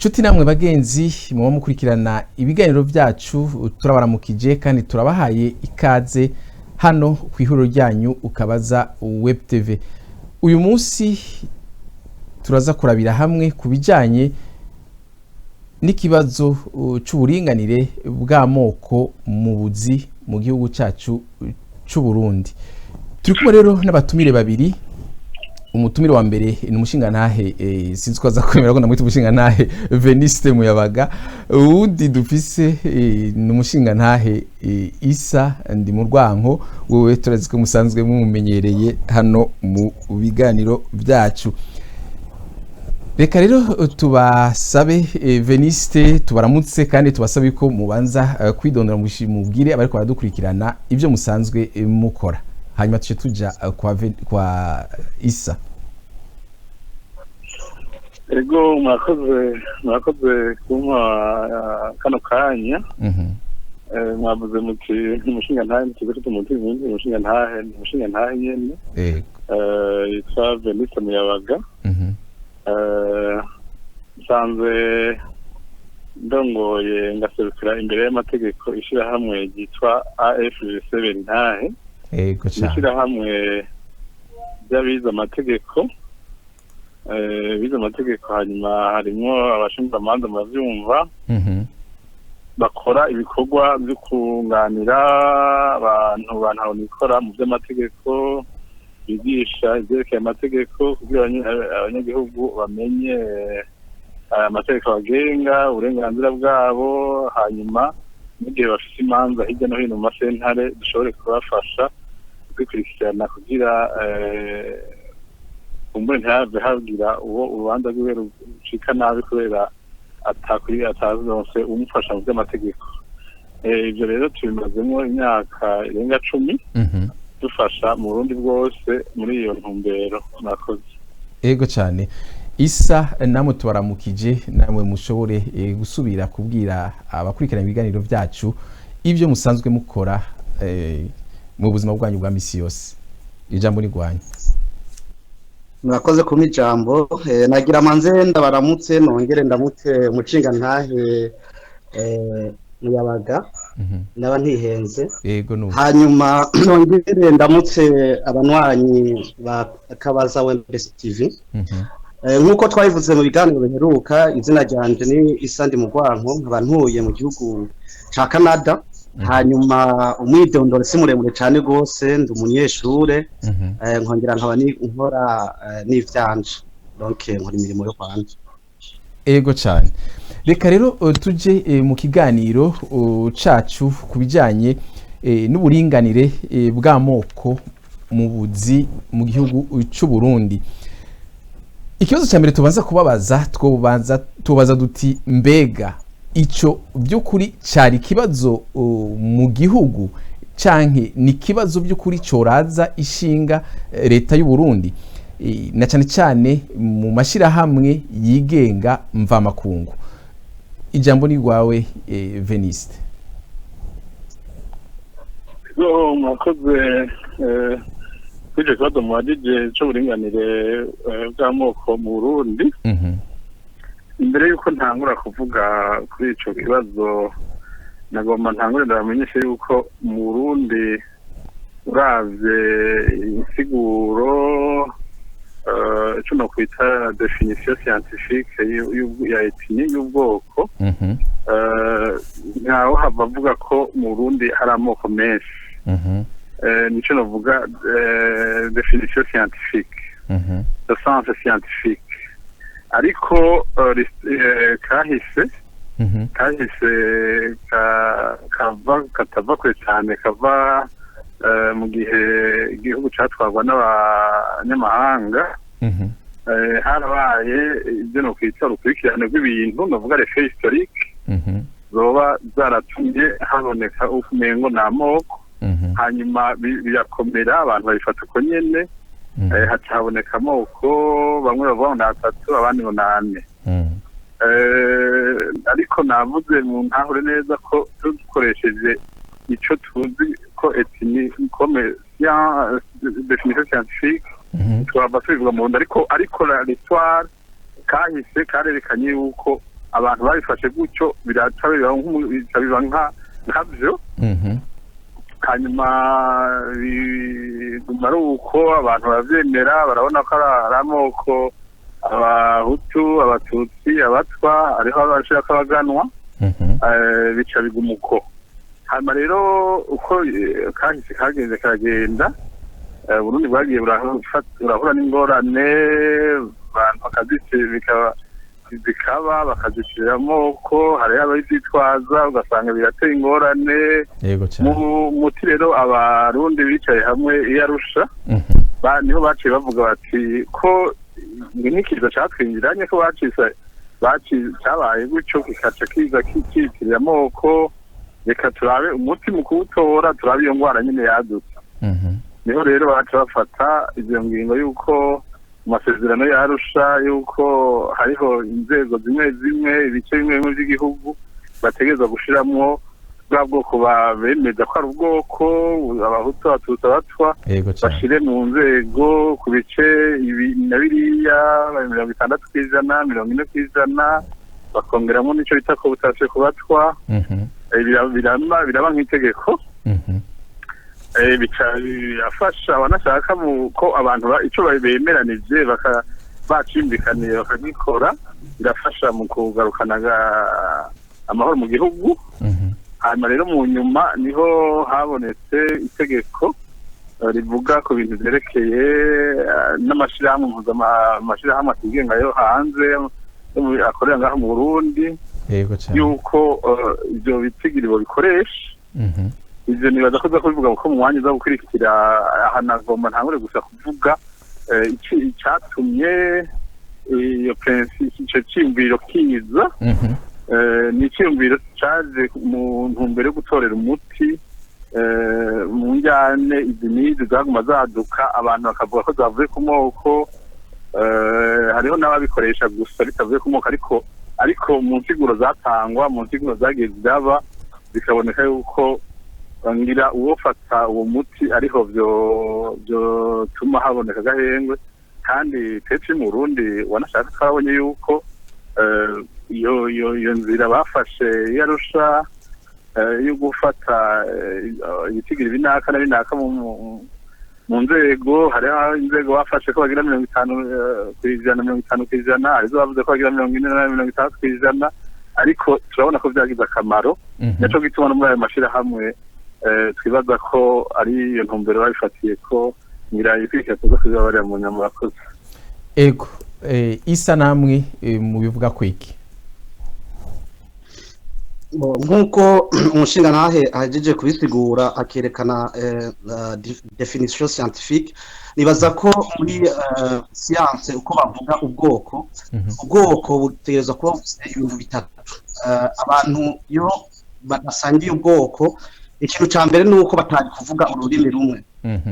Nshuti namwe bagenzi muba mukurikirana ibiganiro byacu turabaramukije kandi turabahaye ikaze hano ku ihuriro ryanyu ukabaza web tv. Uyu munsi turaza kurabira hamwe kubijanye n'ikibazo c'uburinganire bw'amoko mu Buzi mu gihugu cacu c'u Burundi. Turi kumwe rero n'abatumire babiri. Umutumire wa mbere ni umushingantahe sinzi ko aza kwemera ko ndamwita umushingantahe Veniste Muyabaga. Uwundi dufise ni umushingantahe Isa ndi mu Rwanko. Wewe turazi ko musanzwe mumumenyereye hano mu biganiro byacu. Reka rero tubasabe Veniste tubaramutse kandi tubasabe ko mubanza kwidondora mubwire abariko baradukurikirana ivyo musanzwe mukora. Hanyuma tuce tuja kwa Isa. Ego mwakoze kumpa kano kanya. Mwavuze muti umushingantahe tugeze mu umushingantahe nyene. Yitwa Veniste Muyabaga. Nsanzwe ndongoye ngaserukira imbere y'amategeko ishirahamwe ryitwa AFG7 ntahe. Ishirahamwe ry'abize amategeko. Bize amategeko hanyuma harimo abashinzwe amanza bavyumva. Bakora ibikorwa byo kunganira abantu banabikora mu by'amategeko, bigisha ivyerekeye amategeko kugira abanyagihugu bamenye amategeko agenga uburenganzira bwabo, hanyuma n'igihe bafite imanza hirya no hino mu masentare dushobore kubafasha kwikurikirana kugira umuntu ntihave hagira uwo urubanza rwiwe rucika nabi kubera atazonse umufasha mu by'amategeko. Ibyo rero tubimazemo imyaka irenga 10 dufasha mu Burundi bwose muri iyo ntumbero. Murakoze. Ego cyane. Isa namwe tubaramukije, namwe mushobore gusubira kubwira abakurikirana ibiganiro byacu ivyo musanzwe mukora mu buzima bwanyu bwa misi yose. Ijambo ni gwanyu. Murakoze kumpa ijambo. Nagira manze ndabaramutse nongere ndamutse umushingantahe Muyabaga naba ntihenze. Yego no. Hanyuma nongere ndamutse abanwanyi bakabaza web TV. Nkuko twabivuze mu biganiro biheruka, izina ryanje ni Isa ndi mu Rwanko, nkaba ntuye mu gihugu ca Canada. Hanyuma umwidondoro si muremure cyane gose, ndi umunyeshure, nkongera nkaba nkora n'ivyanje, donc nkora imirimo yo kwanje. Ego cyane. Reka rero tuje mu kiganiro cacu kubijanye n'uburinganire bw'amoko mu Buzi mu gihugu c'u Burundi. Ikibazo cya mbere tubaza duti mbega ico by'ukuri cyari kibazo mu gihugu canke ni kibazo by'ukuri coraza ishinga leta y'u Burundi na cyane cyane mu mashirahamwe yigenga mva makungu. Ijambo ni gwawe Veniste. Mwakoze kuje kibazo mwajije cyo buringanire bw'amoko mu Burundi. Imbere yuko ntangura kuvuga kuri ico kibazo, nagomba ntangure ndamenyeshe yuko mu Burundi uravye insiguro ico no kwita definition scientifique ya ethnie y'ubwoko, ntaho havavuga ko mu Burundi hari amoko menshi. Nico novuga definition scientifique, le sens scientifique. Ariko kahise katava kure cyane, kava mu gihe igihugu catwarwa n'abanyamahanga. Harabaye ibyo no kwita urukurikirane rw'ibintu, novuga les faits historiques zoba zaratumye haboneka ukumengo n'amoko. Hanyuma birakomera, abantu babifata uko nyene. Haboneka amoko, bamwe bavuga ngo 3 abandi ngo 4. Ariko navuze mu ntahure neza ko dukoresheje ico tuzi ko ethnie comme définition scientifique twaba tubivuga mu nda, ariko la l'histoire kahise karerekanye yuko abantu babifashe gutyo biba nkabyo hanyuma biguma ari uko abantu bavyemera barabona ko ari amoko abahutu abatutsi abatwa ariho abashaka abaganwa bica biguma uko hanyuma rero uko kahise kagenze karagenda Burundi bwagiye burahura n'ingorane abantu bikaba bakazicira amoko hari abayitwaza ugasanga birateye ingorane muti rero abarundi bicaye hamwe iyarusha niho baciye bavuga bati ko n'ikiza catwinjiranye ko cabaye gutyo kikaca kiza kitirira amoko reka turabe umuti mu kuwutora turabe iyo ngwara nyine yadutse niho rero baca bafata izo ngingo y'uko mu masezerano yarusha y'uko hariho inzego zimwe zimwe ibice bimwe by'igihugu bategereza gushiramwo bwa bwoko bemeza ko ari ubwoko abahutu abatutsi abatwa bashire mu nzego ku bice ibi na biriya 60%, 40%, bakongeramo n'ico bita ko butashe kubatwa biraba nk'itegeko bica birafasha abanashaka ko abantu ico bemeranije bacimbikaniye bakagikora birafasha mu kugarukana amahoro mu gihugu hanyuma rero mu nyuma niho habonetse itegeko rivuga ku bintu vyerekeye n'amashirahamwe atigenga yo hanze akorera ngaho mu Burundi yuko ivyo bitigiribo bikoresha ivyo nibaza ko kubivuga ko mu mwanya uza gukurikira ahanagomba ntangure gusa kuvuga icatumye iyo principe ico ciyumviro kiza ni iciyumviro caje mu ntumbero yo gutorera umuti mu njyane izi n'izi zaguma zaduka abantu bakavuga ko zavuye ku moko hariho n'ababikoresha gusa bitavuye ku moko ariko mu nsiguro zatangwa mu nsiguro zagiye ziraba bikaboneka yuko ngira uwofata uwo muti ariho vyotuma haboneka agahengwe kandi petri mu Burundi wanashaka twabonye yuko iyo nzira bafashe yarusha yo gufata ibitigira binaka na binaka mu nzego hariho inzego bafashe ko bagira 50% arizo bavuze ko bagira 40-50%, ariko turabona ko vyagize akamaro naco gituma no muri ayo mashirahamwe twibaza ko ari iyo ntumbero babifatiye ko nyirayo kwikatuza kuzabari mu nyamurakoze ego isa namwe mu bivuga kwiki nk'uko umushinga ntahe ahejeje kubisigura akerekana definition scientifique nibaza ko muri science uko bavuga ubwoko butegerezwa kuba ibintu bitatu abantu iyo badasangiye ubwoko ikintu ca mbere nuko batari kuvuga ururimi rumwe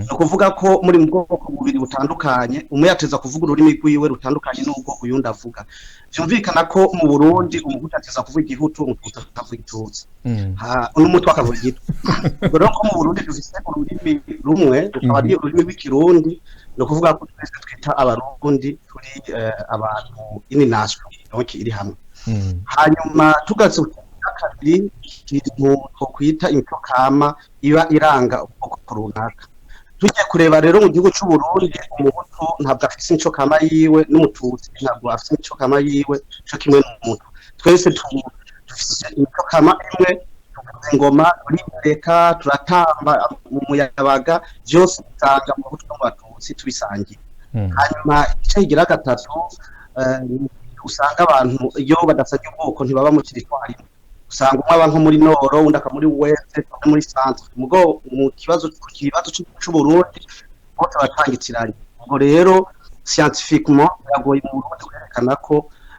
no kuvuga ko muri mu bwoko bubiri butandukanye umwe yateza kuvuga ururimi rwiwe rutandukanye n'ubwo uyundi avuga byumvikana ko mu Burundi umuhutu ateza kuvuga igihutu umututsi akavuga igitutsi n'umutwe akavuga igitwa rero ko mu Burundi dufite ururimi rumwe rukaba ari ururimi rw'ikirundi no kuvuga ko twese twita abarundi turi abantu ini nation donc iri hamwe hanyuma tugatse kabiri ikintu twokwita imico kama iba iranga ubwoko runaka tujye kureba rero mu gihugu cy'u Burundi umuhutu ntabwo afite imico kama yiwe n'umututsi ntabwo afite imico kama yiwe cyo kimwe n'umuhutu twese dufite imico kama imwe tuvuza ingoma tureka turatamba mu muyabaga byose bitanga mu buhutu no mu batutsi tubisangiye hanyuma icyo kigira gatatu usanga abantu iyo badasangiye ubwoko ntibaba mu kiritwari usanga umwe aba nko muri noro undi aka muri west muri centre mugo mu kibazo cy'u Burundi bose batangitiranye ubwo rero scientifiquement yagoye mu Burundi kwerekana ko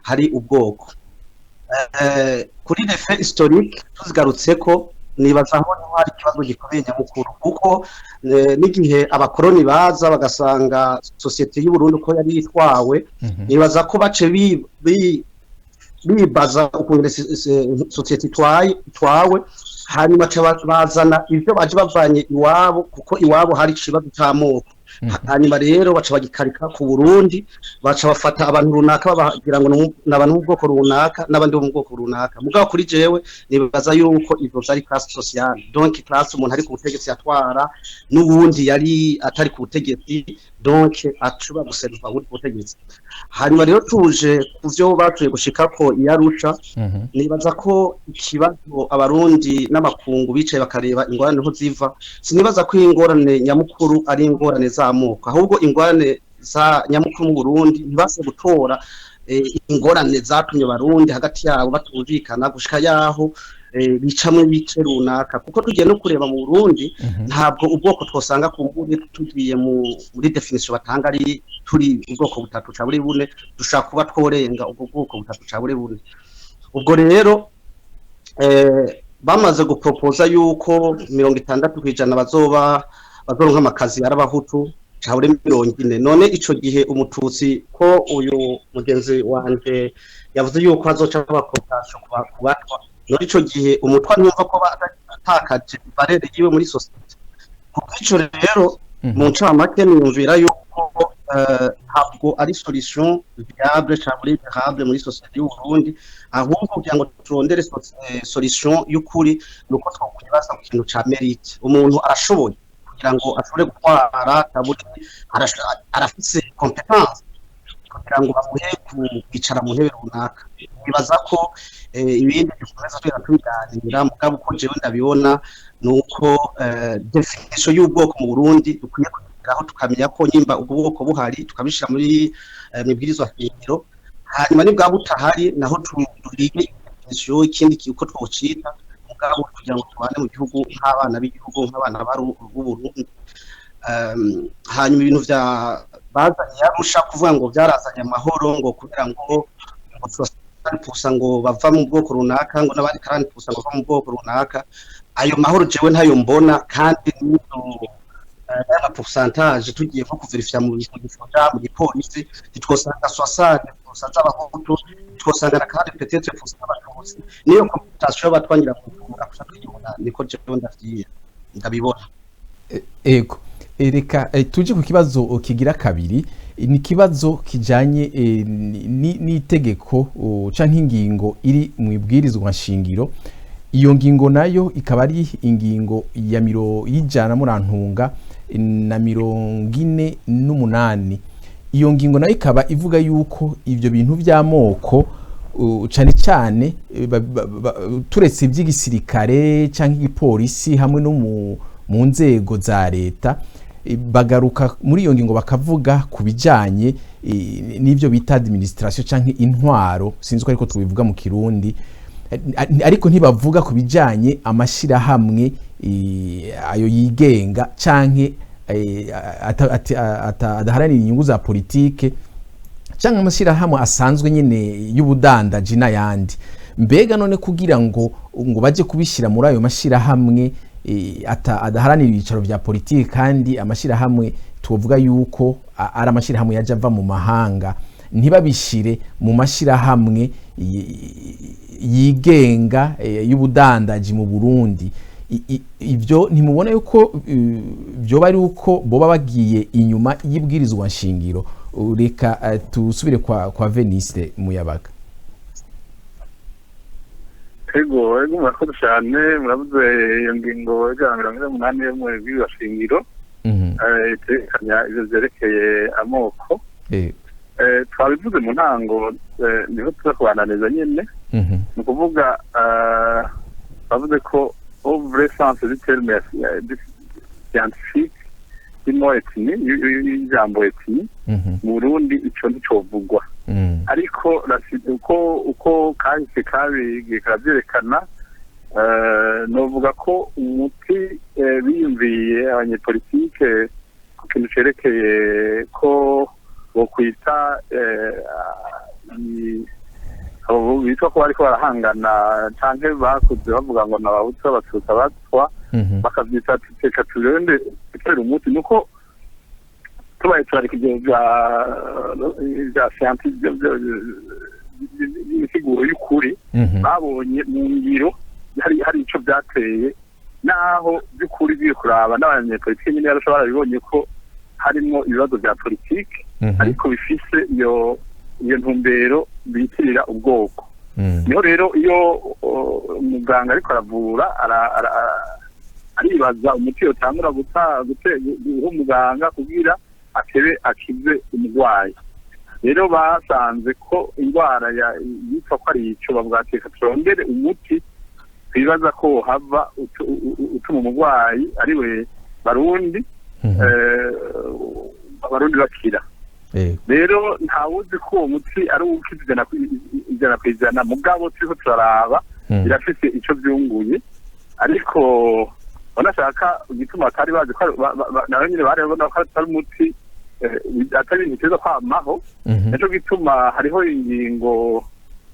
hari ubwoko kuri les faits historiques tuzigarutse ko nibaza aho hari ikibazo gikomeye nyamukuru kuko n'igihe abakoroni baza bagasanga societe y'u Burundi ko yari yitwawe nibaza ko bace bibaza ukuntu societe twawe hanyuma bazana ibyo baje bavanye iwabo kuko iwabo hari ikibazo cy'amoko hanyuma rero baca bagikarika ku Burundi baca bafata abantu runaka bagira ngo n'abantu b'ubwoko runaka n'abandi bo mu bwoko runaka mugabo kuri jewe nibaza yuko ivyo zari classe sociale donc classe umuntu ari ku butegetsi yatwara n'ubundi yari atari ku butegetsi donc acuba guserva uri ku butegetsi hanyuma rero tuje kuvyo batuye gushikako iyarusha nibaza ko ikibazo abarundi n'amakungu bicaye bakareba ingorane ho ziva sinibaza ko ingorane nyamukuru ari ingorane z'amoko ahubwo ingorane za nyamukuru mu Burundi ntibase gutora ingorane zatumye Barundi hagati yabo batumvikana gushika yaho bicamwe bice runaka kuko tugiye no kureba mu Burundi ntabwo ubwoko twosanga ku mbuga tugiye muri definition batanga ari turi ubwoko butatu ca buri bune dushaka kuba tworenga ubwo bwoko butatu ca buri bune ubwo rero bamaze guproposa yuko 60% bazoronka amakazi yarabahutu chabure 40 none ico gihe umututsi ko uyu mugenzi wanje yavuze yuko azoca bakotasho kubatwa none ico gihe umutwa ntiyumva ko batakaje barere yiwe muri society kuko ico rero mu ncamake niyumvira yuko ntabwo ari solution viable chabure viable muri society y'u Burundi ahubwo kugira ngo turondere solution y'ukuri nuko twokwibaza ku kintu ca mérite umuntu arashoboye kugira ngo ashobore gutwara taburi arafise competence kugira ngo bamuhe kwicara mu ntebe runaka bibaza ko ibindi bikomeza tubiganira mugabo uko jewe ndabibona nuko definition y'ubwoko mu Burundi dukwiye kugeraho tukamenya ko nyimba ubwoko buhari tukabishira muri mibwirizwa shingiro hanyuma nibwa butahari naho turige definition ikindi uko twocita mugabo kugira ngo tubane mu gihugu nk'abana b'igihugu nk'abana b'u Burundi hanyuma ibintu vya bazanye yarusha kuvuga ngo byarazanye amahoro ngo kugira ngo pusa ngo bava mu bwoko runaka ngo n'abandi kandi pusa ngo bava mu bwoko runaka ayo mahoro jewe ntayo mbona kandi n'ino aya pourcentage tugiye ko kuverifya mu gipolisi twosanga 60% z'abahutu twosanga kandi peut-être pusa abatutsi niyo computation batwangira kuvuga kushaka kuyibona niko jewe ndabibona ego reka tuje ku kibazo kigira kabiri ni kibazo kijanye n'itegeko canke ingingo iri mu ibwirizwa nshingiro iyo ngingo nayo ikaba ari ingingo ya y'ijana murantunga na 48 iyo ngingo nayo ikaba ivuga yuko ivyo bintu by'amoko cane cyane turetse iby'igisirikare canke igipolisi hamwe no mu nzego za leta bagaruka muri iyo ngingo bakavuga kubijanye n'ivyo bita administration canke intwaro sinzi ko ariko tubivuga mu Kirundi ariko ntibavuga kubijanye amashira hamwe ayo yigenga canke adaharanira inyungu za politike canke amashira hamwe asanzwe nyene y'ubudandaji n'ayandi mbega none kugira ngo baje kubishira muri ayo mashira hamwe adaharanira ibicaro vya politiki kandi amashira hamwe tuvuga yuko ari amashira hamwe yaje ava mu mahanga ntibabishire mu mashira hamwe yigenga y'ubudandaji mu Burundi ivyo ntimubona yuko byo bari uko boba bagiye inyuma y'ibwirizwa nshingiro reka tusubire kwa Venice Muyabaga ego murakoze cyane muravuze iyo ngingo ya 180 yo mu bwirizwa nshingiro itekanya ivyo vyerekeye amoko twabivuze mu ntango niho tuzakubananiza nyene ni ukuvuga bavuze ko au vrai sens du terme scientifique ino etni y'ijambo etni mu Burundi ico nicovugwa ariko uko kahise kabigiye karavyerekana novuga ko umuti biyumviye abanyepolitike ku kintu cerekeye ko bokwita abo bitwa ko bariko barahangana canke bakuze bavuga ngo n'abahutu abatutsi abatwa bakavyita teka turende tutera umuti nuko tubaye turarika ivyo vya scientifique insiguro y'ukuri babonye mu ngiro hari ico vyateye naho by'ukuri biri kuraba n'abanyepolitike nyine yarashobora bibonye ko harimo ibibazo bya politiki ariko bifise iyo ntumbero bitirira ubwoko. Niho rero iyo umuganga ariko aravura aribaza umuti yotangura guha umuganga kugira akize umurwayi. Rero basanze ko indwara yitwa ko ari ico bavuga ati turondere umuti twibaza ko hava utuma umurwayi ariwe Barundi Abarundi bakira. Rero ntawuzi ko uwo muti ari uwukiza ijana kw'ijana, mugabo turiko turaraba birafise ico vyunguye, ariko banashaka igituma atari bazi ko nawe nyine barabona ko atari umuti atari ibintu biteza kwamaho. Nico gituma hariho ingingo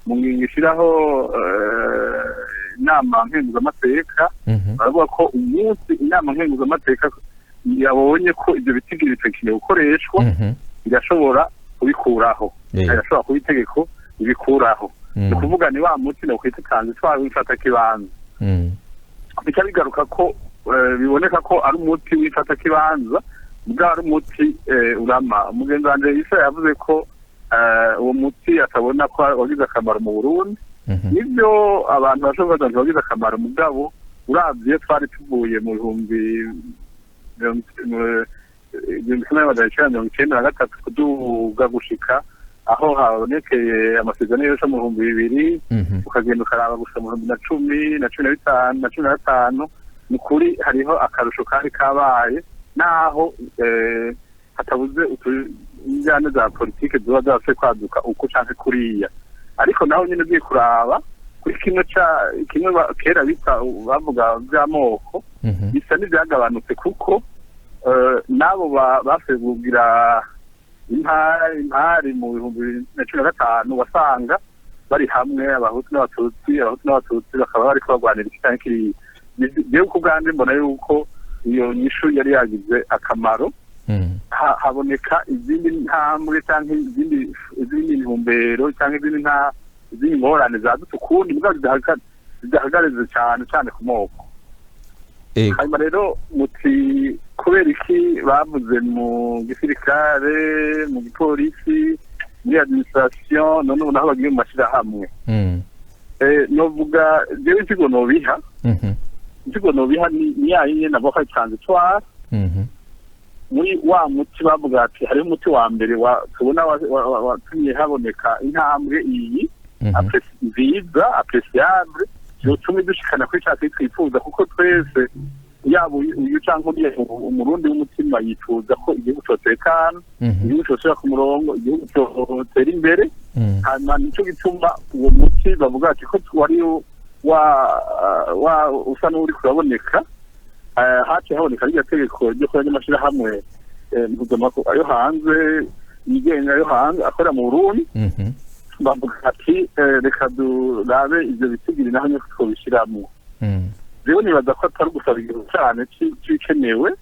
mu ngingo ishiraho inama nkenguzamateka, baravuga ko umunsi inama nkenguzamateka yabonye ko ivyo bitigiri bitekenewe gukoreshwa irashobora kubikuraho, irashobora kuba itegeko ibikuraho. Ni ukuvuga ni wa muti no kwita kanzi twawe wifata kibanza. Bica bigaruka ko biboneka ko ari umuti wifata kibanza, mugabo ari umuti urama. Umugenzi wanje Isa yavuze ko uwo muti atabona ko wagize akamaro mu Burundi. Nivyo abantu bashobora kugira wagize akamaro, mugabo uravye twari tuvuye mu bihumbi 1993 kuduga gushika aho habonekeye amasezerano yose mu 2000, ukagenda ukaraba gusa mu 2010 na 2015 na 2015. Ni kuri hariho akarusho kari kabaye, naho hatabuze injyana za politike ziba zase kwaduka uko canke kuriya, ariko naho nyine ugiye kuraba kuri kimwe kera bita bavuga by'amoko bisa n'ibyagabanutse, kuko nabo bafuye kugira impari mu 2015 wasanga bari hamwe abahutu n'abatutsi bakaba bari kubagwanira ikitanye kiri. Jewe ku bwanje mbona yuko iyo nyishu yari yagize akamaro. Haboneka izindi ntambwe cyangwa izindi ntumbero cyangwa izindi ngorane zadutse ukundi, mugabo zidahagarize cyane ku moko. Hanyuma rero muti kubera iki bavuze mu gisirikare, mu gipolisi, muri administration, none ubu naho bagiye mu mashirahamwe. Novuga jewe insigo nobiha ni yayine nabo ka transitoire. Muri wa muti bavuga ati hari umuti wa mbere tubona watumye haboneka intambwe iyi nziza apreciable yotuma dushikana kuri cya twifuza, kuko twese yaba uyu canke uriya umurundi w'umutima yifuza ko igihugu cotekana, igihugu cosubira ku murongo, igihugu cotera imbere. Hanyuma nico gituma uwo muti bavuga ati ko wari usa n'uri kuraboneka. Haciye haboneka rya tegeko ryo kuranya amashirahamwe mpuzamakungu ayo hanze, yigenga ayo hanze akorera mu Burundi. Bavuga ati reka durabe ivyo bitigiri naho nyine twobishiramwo. Rero nibaza ko atari gusaba igihugu cyane cikenewe,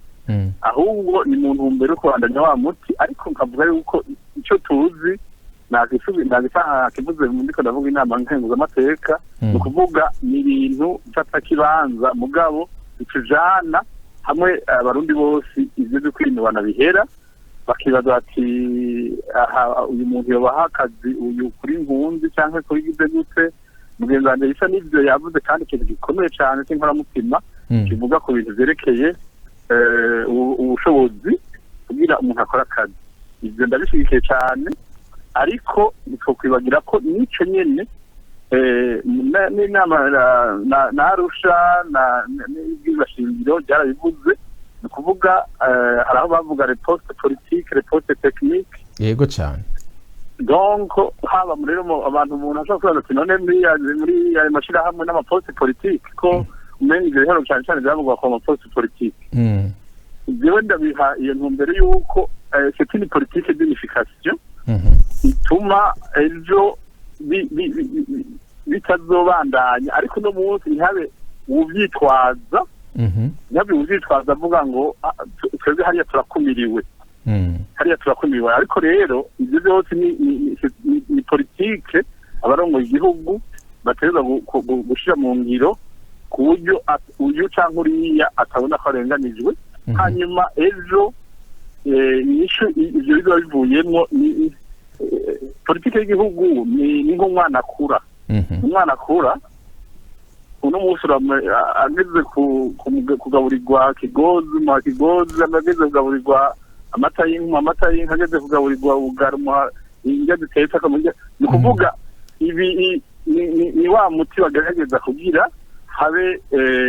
ahubwo ni mu ntumbero yo kubandanya wa muti. Ariko nkavuga yuko icyo tuzi nakivuze ndiko ndavuga inama nkenguzamateka, ni ukuvuga ni ibintu mfata kibanza, mugabo bitujana hamwe abarundi bose ivyo byo kwinubana bihera, bakibaza ati uyu muntu yobaha akazi uyu kuri impunzi cyangwa kuri gize gute. Mugenzi wanje Isa n'ivyo yavuze, kandi ikintu gikomeye cyane cy'inkoramutima kivuga ku bintu vyerekeye ubushobozi kugira umuntu akora akazi. Ivyo ndabishigikiye cyane, ariko ntitwokwibagira ko nico nyene n'inama na Arusha n'ibwirwashingiro byarabivuze. Ni ukuvuga hari aho bavuga reposte politique, reposte technique. Yego cyane. Donc haba rero abantu umuntu ashobora kuvuga ati none muri ayo mashirahamwe n'amaposte politique ko umenye ibyo rero cyane byavugwa ku maposte politique. Jewe ndabiha iyo ntumbero y'uko c'est une politique d'unification ituma ejo bitazobandanya, ariko no munsi ntihabe ubyitwaza. Ntabwo ubyitwaza avuga ngo twebwe hariya turakumiriwe, ariko rero ibyo byose ni politike abarongoye igihugu bategereza gushira mu ngiro, ku buryo uyu canke uriya atabona ko arenganijwe. Hanyuma ejo ibyo biba bivuyemo politiki y'igihugu ni nk'umwana akura. Umwana akura uno munsi ageze kugaburirwa kigozi ageze kugaburirwa amata y'inka ageze kugaburirwa ugaruma indya zitetse akamurya. Ni ukuvuga ibi ni wa muti bagerageza kugira habe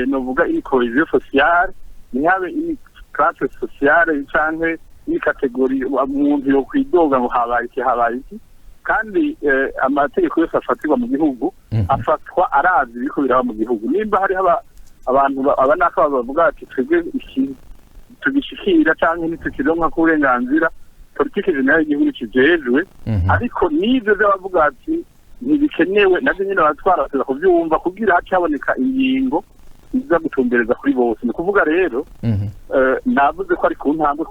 novuga ini cohesion sociale, ni habe ini classe sociale canke ini kategori umuntu yo kwidoga ngo habaye iki kandi amategeko yose afatirwa mu gihugu afatwa arazi biko biraba mu gihugu. Nimba hari abantu abanaka bavuga ati twebwe tugishikira canke ntitukironka ku burenganzira politiki generale y'igihugu kijejwe, ariko n'ivyo bavuga ati ntibikenewe navyo nyine batwara kuvyumva kugira hakaboneka ingingo iza gutumbereza kuri bose. Ni kuvuga rero navuze ko ari ku ntambwe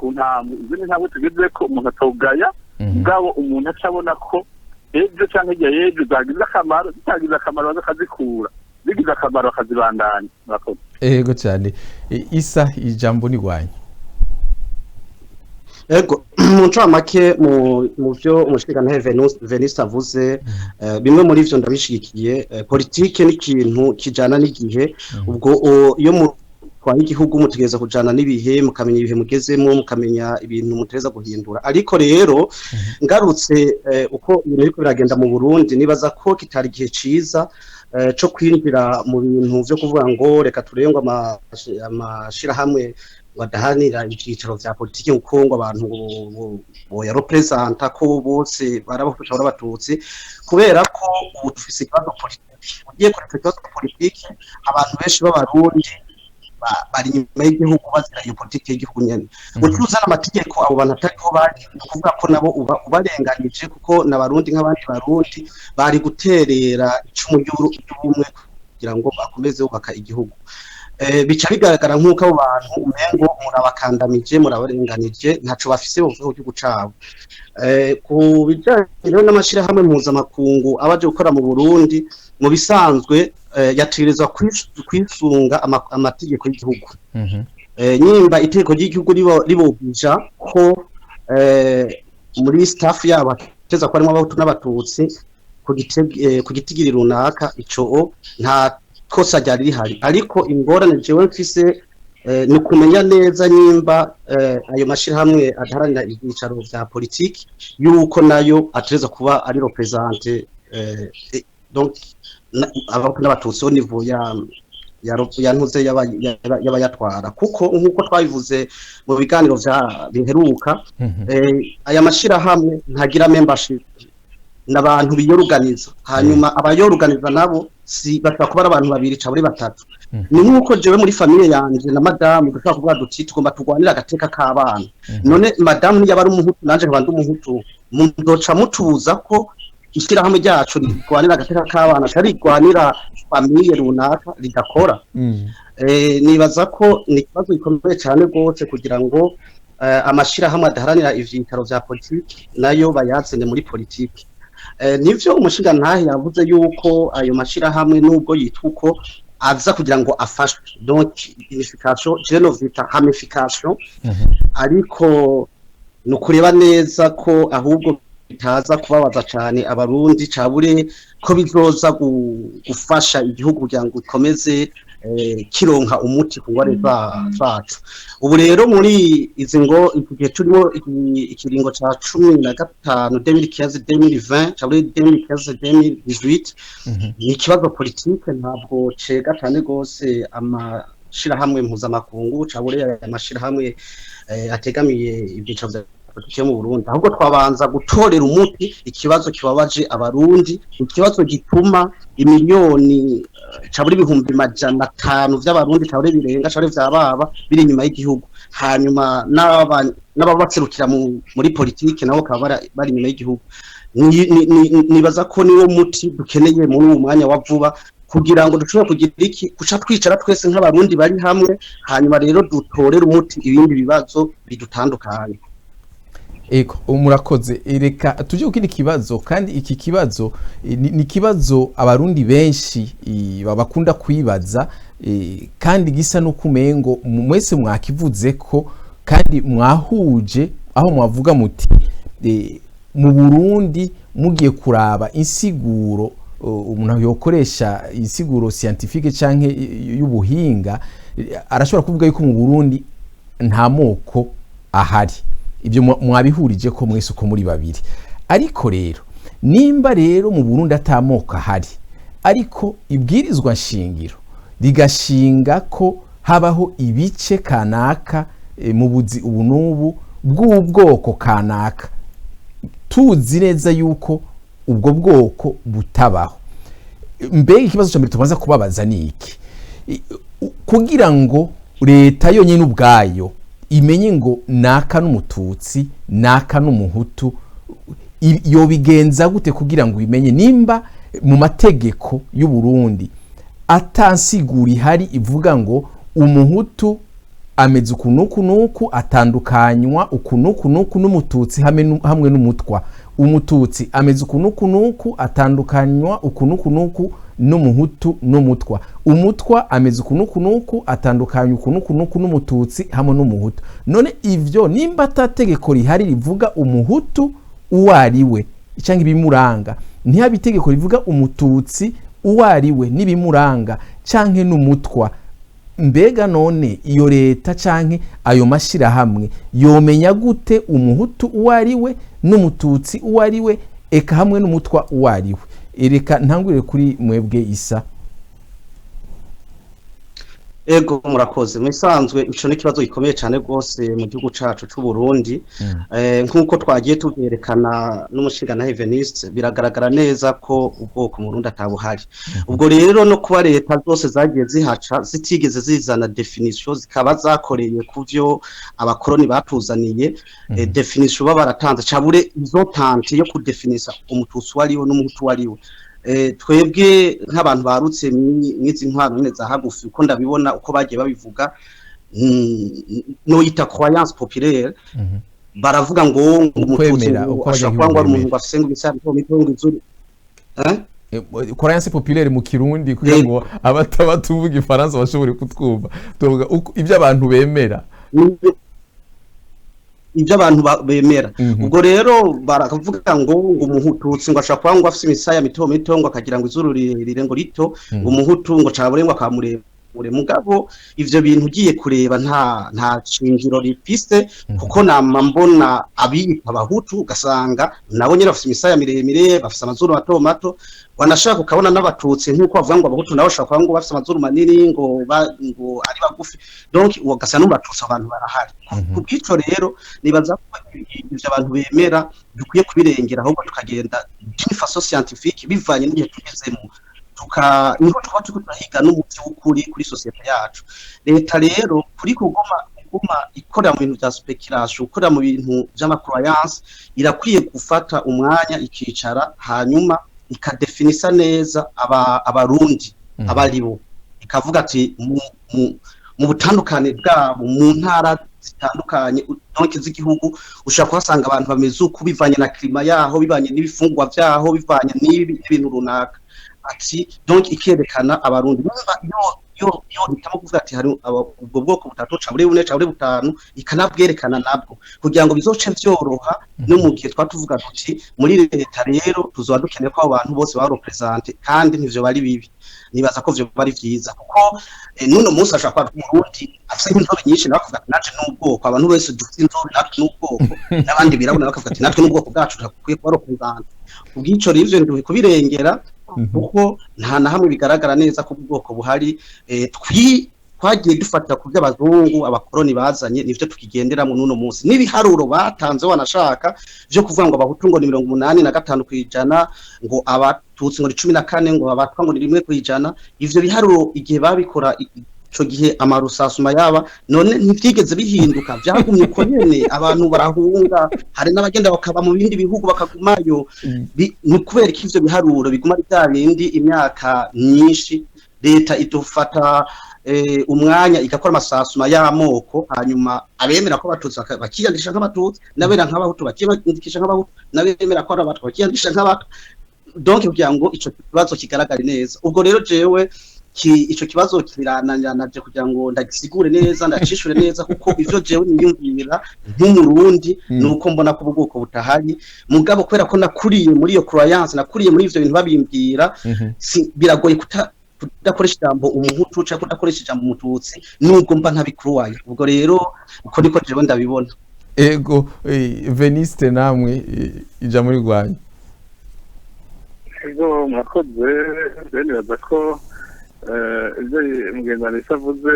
izo ni ntambwe tugeze ko umuntu atogaya mugabo umuntu acabona ko ejo canke igihe yejo zagize akamaro, zitagize akamaro bakazikura, zigize akamaro bakazibandanya. Murakoze. Ego cyane. Isa ijambo ni wanyu. Ego mu ncamake mu byo umushikirantare Veniste avuze, bimwe muri ivyo ndabishigikiye. Politike ni ikintu kijana n'igihe, ubwo iyo mutwaye igihugu mutegereza kujana n'ibihe, mukamenya ibihe mugezemo, mukamenya ibintu mutegereza guhindura. Ariko rero ngarutse uko ibintu biriko biragenda mu Burundi, nibaza ko kitari igihe ciza co kwinjira mu bintu vyo kuvuga ngo reka turengwa amashirahamwe badahanira ibyicaro vya politiki uko ngo abantu boya representa ko bose barabafasha barabatutsi, kubera ko ubu dufise ikibazo politiki. Ugiye kureka ikibazo politiki, abantu benshi b'abarundi bari nyuma y'igihugu bazira iyo politiki y'igihugu nyene. Ucuzana amategeko abo bantu atariko bari kuvuga ko nabo ubarenganije, kuko n'abarundi nk'abandi barundi bari guterera icumu ry'ubumwe kugira ngo bakomeze bubaka igihugu. Bica bigaragara nk'uko abo bantu umengo murabakandamije, murabarenganije, ntaco bafise mu gihugu cabo. Ku bijanye n'amashirahamwe mpuzamakungu abaje gukora mu Burundi, mu bisanzwe yategerezwa kwisunga amategeko y'igihugu. Nyimba itegeko ry'igihugu ribobija ko muri staff yabo teza ko arimo abahutu n'abatutsi ku gitigiri runaka, ico nta kosa ryari rihari. Ariko ingorane jewe mfise ni kumenya neza nyimba ayo mashirahamwe adaharanira ibyicaro vya politiki yuko nayo atereza kuba ari represente donc abahutu n'abatutsi au niveau ya ntuze y'abayatwara, kuko nk'uko twabivuze mu biganiro biheruka, aya mashirahamwe ntagira membership, n'abantu biyoruganiza, hanyuma abayoruganiza nabo si bashaka kuba abantu babiri cyangwa batatu. Ni nk'uko jewe muri famille yanje na madamu dushaka kuvuga duti tugomba turwanira agateka k'abana. None madamu niyo bari umuhutu nanje nkabandi umuhutu, muzoca mutubuza ko ishyirahamwe ryacu rigwanira agateka k'abana atari rigwanira famille runaka rigakora. Nibaza ko ni ikibazo gikomeye cyane rwose kugira ngo amashirahamwe adaharanira ivyicaro vya politiki nayo bayazane muri politiki. Nivyo umushingantahe yavuze yuko ayo mashirahamwe nubwo yitwa uko aza kugira ngo afashe, donc unification genovita hamification, ariko no kureba neza ko ahubwo bitaza kubabaza cyane abarundi, cabure ko bizoza gufasha igihugu kugira ngo ikomeze kironka umuti ku ngware zacu. Ubu rero muri izi ngo igihe turimo ikiringo ca 15 2015-2020 cabure 2015-2018, ni ikibazo politike ntabwo cega cyane gose amashirahamwe mpuzamakungu, cabure amashirahamwe ategamiye ibyicaro vya politike mu Burundi. Ahubwo twabanza gutorera umuti ikibazo kibabaje abarundi, ikibazo gituma imiliyoni caburi ibihumbi 500 vy'abarundi caburi birenga caburi vyababa biri inyuma y'igihugu, hanyuma n'ababatserukira muri politike nabo kaba bari inyuma y'igihugu. Nibaza ko niwo muti dukeneye muri uwo mwanya wa vuba kugira ngo dushobore kugira iki guca twicara twese nk'abarundi bari hamwe, hanyuma rero dutorera umuti ibindi bibazo bidutandukanye. Eko murakoze. Reka tuje kukindi kibazo, kandi iki kibazo ni kibazo abarundi benshi babakunda kwibaza, kandi gisa no kumengo mwese mwakivuze ko kandi mwahuje aho mwavuga muti mu Burundi mugiye kuraba insiguro umuntu yokoresha insiguro scientifique canke y'ubuhinga arashobora kuvuga yuko mu Burundi nta moko ahari. Ibyo mwabihurije ko mwese uko muri babiri. Ariko rero nimba rero mu Burundi atamoko ahari, ariko ibwirizwa shingiro rigashinga ko habaho ibice kanaka mu buzi ubu n'ubu bw'ubwoko kanaka, tuzi neza yuko ubwo bwoko butabaho. Mbega ikibazo cyo mbere tubanza kubabaza ni iki? Kugira ngo leta yonyine ubwayo imenye ngo naka n'umututsi naka n'umuhutu, yo bigenza gute kugira ngo imenye nimba mu mategeko y'u Burundi atansigura ihari ivuga ngo umuhutu ameze ukunuku atandukanywa ukunuku n'umututsi hamwe n'umutwa, umututsi ameze ukunuku atandukanywa ukunuku n'umuhutu n'umutwa, umutwa ameze ukunuku atandukanywa ukunuku n'umututsi hamwe n'umuhutu. None ivyo nimba atategeko rihari rivuga umuhutu uwariwe cyangwa ibimuranga, ntihabe itegeko rivuga umututsi uwariwe n'ibimuranga canke n'umutwa, mbega none iyo leta canke ayo mashirahamwe yomenya gute umuhutu uwariwe n'umututsi uwariwe eka hamwe n'umutwa uwariwe? Ereka ntangurire kuri mwebwe Isa. Ego murakoze. Mwisanzwe ico ni kibazo gikomeye cyane rwose mu gihugu cacu c'u Burundi. Nkuko twagiye tuvyerekana n'umushinga Eveniste, biragaragara neza ko ubwoko mu Burundi atabuhari. Ubwo rero no kuba leta zose zagiye zihaca zitigeze zizana definition, zikaba zakoreye kuvyo abakoroni batuzaniye, definition baba baratanze cabure izo tante yo kudefinisa umututsi wariwe n'umuhutu wariwe. Twebwe nk'abantu barutse mwizi ntwaro nene za hagufi uko ndabibona uko bagiye babivuga, no yita croyance populaire, baravuga ngo umututsi ashobora kuba umuntu afise ngo ibisanzwe mitongo izuri croyance populaire mu Kirundi kugira ngo abatatuvuga ifaransa bashobore kutwumva, tuvuga ibyo abantu bemera, ibyo abantu bemera. Ubwo rero baravuga ngo umuhututsi ngo ashaka ngo afise imisaya mito ngo akagira ngo izuru ririre ngo rito, ngo umuhutu ngo cabure ngo akamureba. Mugabo ivyo bintu ugiye kureba nta shingiro rifise, kuko nama mbona abiyita abahutu ugasanga nabo nyene bafise imisaya miremire, bafise amazuru mato, wanashaka ukabona n'abatutsi nk'uko bavuga ngo abahutu nabo bashaka ngo bafise amazuru manini ngo ari bagufi, donc ugasanga n'abatutsi abantu barahari. Kubw'ico rero nibaza ko ivyo abantu bemera dukwiye kubirengera, ahubwo tukagenda d'une façon scientifique bivanye n'igihe tugezemo, niho twaba turiko turahiga n'umuti w'ukuri kuri sosiyete yacu. Leta rero kuri kuguma ikorera mu bintu vya speculation, ikorera mu bintu vy'amacroyance, irakwiye gufata umwanya ikicara hanyuma ikadefinisa neza abarundi abaribo, ikavuga ati mu butandukane bwabo mu ntara zitandukanye donc z'igihugu ushaka kuhasanga abantu bameze uko bivanye na klima yaho, bivanye n'ibifungwa vyaho, bivanye n'ibintu runaka. Ati donc ikerekana abarundi yo hitamo kuvuga ati hari ubwo bwoko butatu cabure bune cabure butanu, ikanabwerekana nabwo kugira ngo bizoce vyoroha no mu gihe twatuvuga tuti muri leta rero tuzoba dukeneye ko abantu bose ba represente, kandi ntivyo bari bibi. Nibaza ko vyo bari vyiza kuko nuno munsi ashaka kwa Burundi afise inzobe nyinshi nakuvuga naje n'ubwoko, abantu bose dufite inzobe natwe n'ubwoko, n'abandi birabona bakavuga ati natwe n'ubwoko bwacu turakwiye kuba represente. Ubwico rivyo ndi kubirengera kuko nta na hamwe bigaragara neza ko ubwoko buhari. Twagiye dufatira ku by'abazungu abakoroni bazanye, nivyo tukigenderamo n'uno munsi. N'ibiharuro batanze wanashaka byo kuvuga ngo abahutu ngo ni 85% ngo abatutsi ngo ni 14 ngo abatwa ngo ni 1%, ivyo biharuro igihe babikora ico gihe amarusasuma yaba none ntivyigeze bihinduka, vyagumye uko nyene, abantu barahunga, hari n'abagenda bakaba mu bindi bihugu bakagumayo. Ni kubera ko ivyo biharuro biguma bya bindi imyaka myinshi, leta idufata umwanya igakora amasasuma y'amoko, hanyuma abemera ko abatutsi bakiyandisha nk'abatutsi, nabera nk'abahutu bakiyandikisha nk'abahutu, nabemera ko abatwa bakiyandisha nk'abatwa, donc kugira ngo ico kibazo kigaragare neza. Ubwo rero jewe ico kibazo kirananiranaje kugira ngo ndagisigure neza ndacishure neza kuko ivyo jewe niyumvira nk'umurundi nuko mbona ko ubwoko butahari mugabo kubera ko nakuriye muri iyo croyance nakuriye muri ivyo bintu babimbwira biragoye kudakoresha ijambo umuhutu cyangwa kudakoresha ijambo umututsi nubwo mba ntabikruwaye ubwo rero uko niko jewe ndabibona. Ego Veniste namwe ijambo rigwanye. Ego mwakoze benibaza ko ibyo mugenzi avuze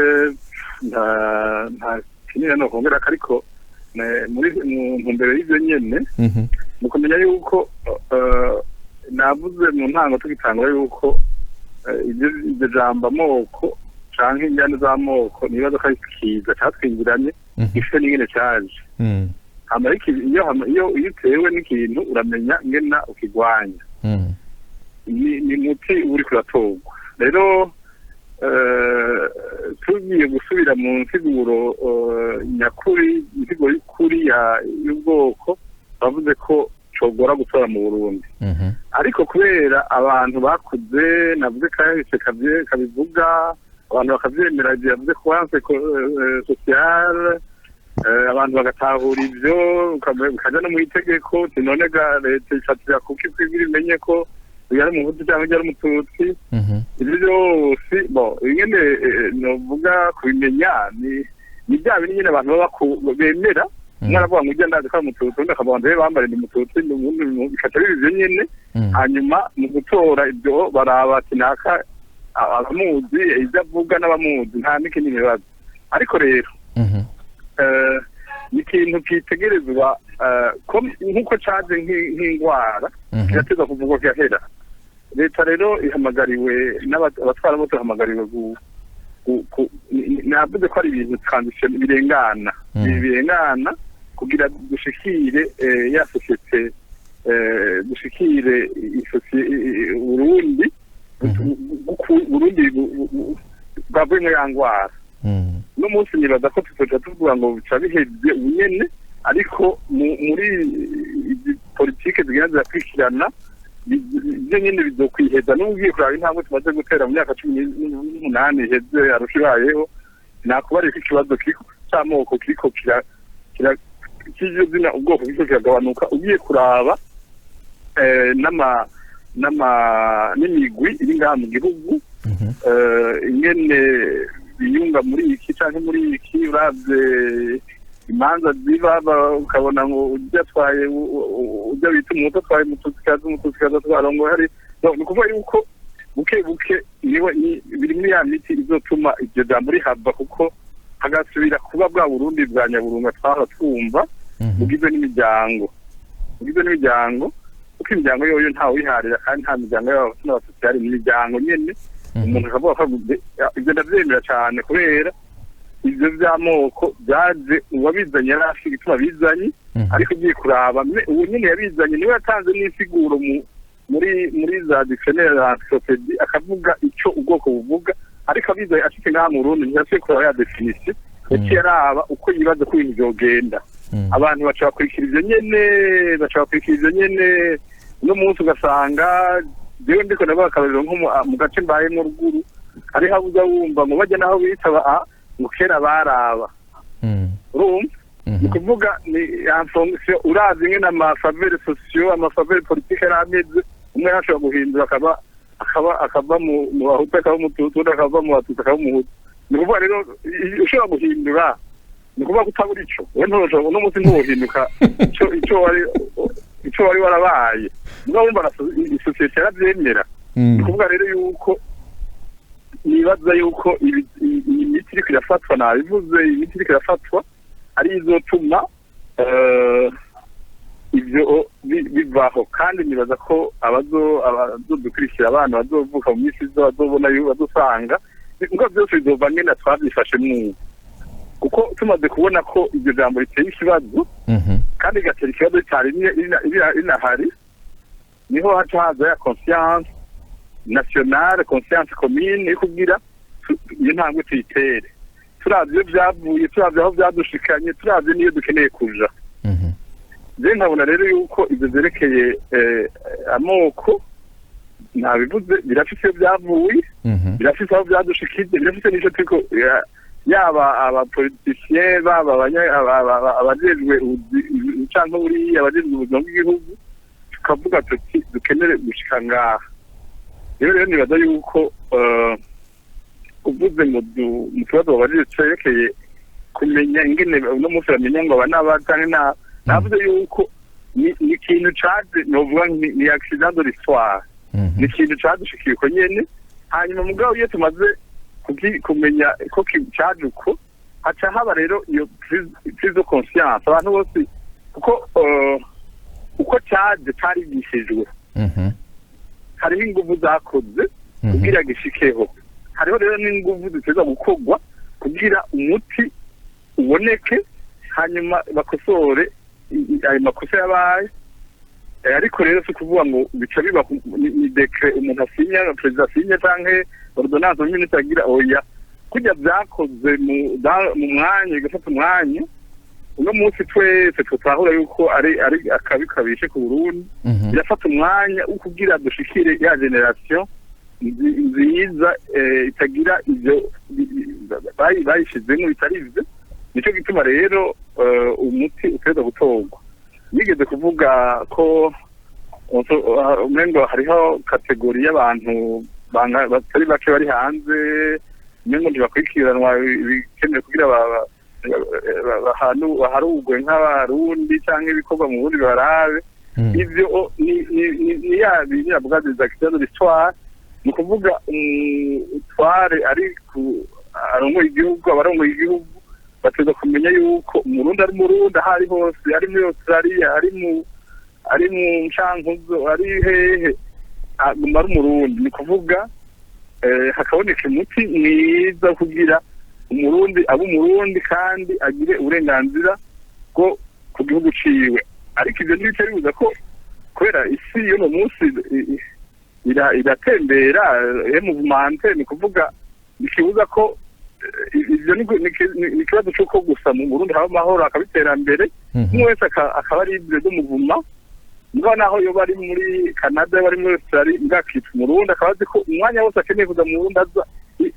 nta kinini no kongera ariko muri ntumbero y'ibyo nyene mukumenya yuko navuze mu ntango tugitangura yuko ibyo jambo amoko canke injyana z'amoko nibaza ko ari kiza catwingiranye gifite n'ingene caje iyo utewe n'ikintu uramenya ngena ukigwanya ni muti uri kuratogwa rero tugiye gusubira mu nsiguro nyakuri insiguro y'ukuri y'ubwoko bavuze ko cogora gutora mu Burundi ariko kubera abantu bakuze navuze kahise kabivuga abantu bakavyemera yavuze ko wanse social abantu bagatahura ivyo ukaja no mu itegeko none ga leta ifatira kuko ibimenye ko yari mu buzi cyangwa yari umututsi ibyo byose ingene novuga kubimenya ni bya bintu nyine abantu baba bemera mwaravuga ngo ujya ndazi ko ari umututsi undi akavuga ngo bambare ni umututsi bikata bibivyo nyene hanyuma mu gutora ibyo baraba ati naka abamuzi ibyo avuga n'abamuzi nta n'ikindi bibazo ariko rero ni ikintu kitegerezwa nk'uko caje nk'indwara kirateza kuvugwa vyahera leta rero ihamagariwe n'abatwara moto ihamagariwe navuze ko ari ibintu transition birengana kugira dushikire ya societe dushikire Burundi bwavuye mu yangwara no munsi nibaza ko tuzoja tuvuga ngo bica bihevye unyene ariko muri politike zigenda zirakurikirana ibyo nyene bizokwiheza n'ugiye kuraba intambwe tumaze gutera mu myaka 18 iheze arushibayeho nakubariye ko ikibazo kiriko cy'amoko kiriko kizina ubwoko kiriko kiragabanuka ugiye kuraba n'imigwi iri ngaha mu gihugu ingene biyunga muri iki canke muri iki uravye imanza ziba ukabona ngo ujya bita umuto atwaye umututsi twarongo hari ni kuvuga yuko buke biri muri ya miti izotuma iryo jambo rihava kuko hagasubira kuba bwa Burundi bwa Nyaburunga twahora twumva bugizwe n'imiryango kuko imiryango yoyo ntawe wiharira kandi nta miryango y'abatutsi n'abatutsi hari imiryango nyene umuntu akavuga ko ibyo ndavyemera cyane kubera ivyo vy'amoko byaje uwabizanye yari afite igituma bizanye ariko ugiye kuraba uwo nyene yabizanye niwe yatanze n'isiguro muri za dictionnaire encyclopédie akavuga ico ubwoko buvuga ariko abizanye ashike ngaha mu Burundi ntiyasubiye kuraba ya definition yaciye araba uko yibaza ko ibintu vyogenda abantu baca bakurikira ivyo nyene uno munsi ugasanga jewe ndiko ndavuga akarorero nko mu gace mbayemo ruguru hariho abuza wumva ngo bajya naho bitaba ngo kera baraba urumva ni kuvuga ni information urazi ngene amafavere sociaux amafavere politique arameze umwe yashobora guhindura akaba mu bahutu akaba umututsi undi akava mu batutsi akaba umuhutu ni kuvuga rero ushobora guhindura ni kuvuga kutabura ico we ntushobora uno munsi ntuhinduka ico wari warabaye mugabo wumva isosiyete yaravyemera ni kuvuga rero yuko nibaza yuko imiti iriko irafatwa nabivuze imiti iriko irafatwa ari izotuma ivyo bivaho kandi nibaza ko abazodukurikira abana bazovuka mu minsi izo bazobona bazosanga ngo byose bizova ngena twabyifashe mwubu kuko tumaze kubona ko iryo jambo riteye ikibazo kandi gatera ikibazo cyari inahari niho haca haza ya conscience nationale conscience commune yo kugira iyo ntambwe tuyitere turavye iyo vyavuye turavye aho vyadushikanye turavye niyo dukeneye kuja je nkabona rero yuko ivyo vyerekeye amoko nabivuze birafise byavuye birafise aho byadushikije birafise n'icyo turiko yaba abapoliticiens baba abajejwe cyangwa buri abajejwe ubuzima bw'igihugu tukavuga tuti dukenere gushika ngaha rero nibaza yuko uvuze mu kibazo babajije cerekeye kumenya ingene uno munsi bamenya ngo aba n'abatanga navuze yuko ni ikintu caje novuga ni accident de l'histoire ni ikintu cadushikiye uko nyene hanyuma mugabo iyo tumaze kumenya ko caje uko haca haba rero iyo prise de conscience abantu bose kuko uko caje carigishijwe hariho inguvu zakoze kugira gishikeho hariho rero n'inguvu ziteza gukorwa kugira umuti uboneke hanyuma bakosore ayo makosa yabaye ariko rero si kuvuga ngo bica biba ni decret umuntu asinya perezida asinya canke ordonnance ministre agira oya kujya byakoze mu mwanya bigafata umwanya uno munsi twese tutahura yuko ari akabi kabishe ku Burundi birafata umwanya wo kugira dushikire ya generation nziza itagira ivyo bayishizemo bitarize nico gituma rero umuti uteza gutorwa nigeze kuvuga ko umengo hariho kategori y'abantu batari bake bari hanze umengo ntibakurikiranwa bikenewe kugira baharugwe nk'abarundi cyangwa ibikorwa mu burundi barabe ivyo ni yavuga des acteurs de l'histoire ni ukuvuga umutware ari arongoye igihugu abarongoye igihugu bateza kumenya yuko umurundi ari murundi aho ari hose ari muri Australia ari mu Cankuzo ari hehe aguma ari umurundi ni kuvuga hakaboneka umuti mwiza kugira umurundi abo umurundi kandi agire uburenganzira bwo ku gihugu ciwe ariko ivyo ntibice bibuza ko kubera isi yo mu munsi iratembera mouvement ni kuvuga ikibuza ko ivyo ni ikibazo cy'uko gusa mu Burundi haba amahoro akabiterambere umwe wese akaba ari ibyo by'umuvuma niba naho yo bari muri Canada bari muri Australia ngakitwa mu Burundi akaba azi ko umwanya wose akeneye kuza mu Burundi aza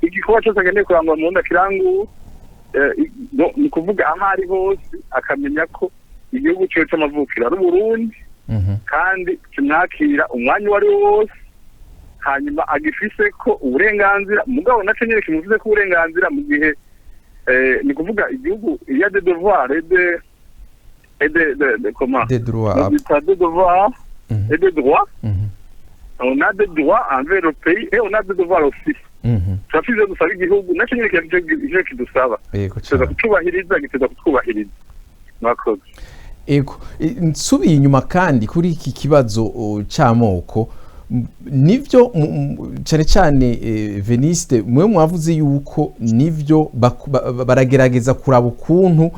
igikorwa cyose akeneye kurangwa mu Burundi akirangu ni kuvuga aho ari hose akamenya ko igihugu cyo cy'amavukiro ari Burundi kandi kimwakira umwanya wari wose hanyuma agifise ko uburenganzira mugabo naco nyene kimuvuze ko uburenganzira mu gihe ni kuvuga igihugu ya de devoir de comment des droits de devoir et de droits on a des droits envers le pays et on a des devoirs aussi turafize gusaba igihugu naco nyene kije kidusaba kiteza kutubahiriza giteza kutwubahiriza mwakoze ego nsubiye inyuma kandi kuri iki kibazo c'amoko nivyo cyane cyane Veniste mwe mwavuze yuko nivyo baragerageza kuraba ukuntu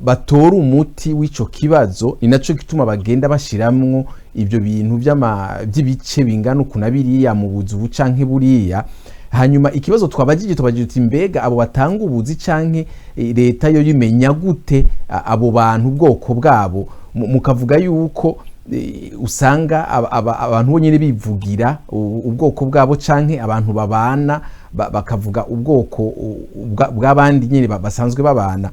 batora umuti w'ico kibazo ni naco gituma bagenda bashiramwo ivyo bintu by'ibice bingana ukunabiriya mu buzu canke buriya hanyuma ikibazo twabagije uti mbega abo batanga ubuzi canke leta yo yimenya gute abo bantu ubwoko bwabo mukavuga yuko usanga abantu bonyine bivugira ubwoko bwabo canke abantu babana bakavuga ubwoko bw'abandi nyine basanzwe babana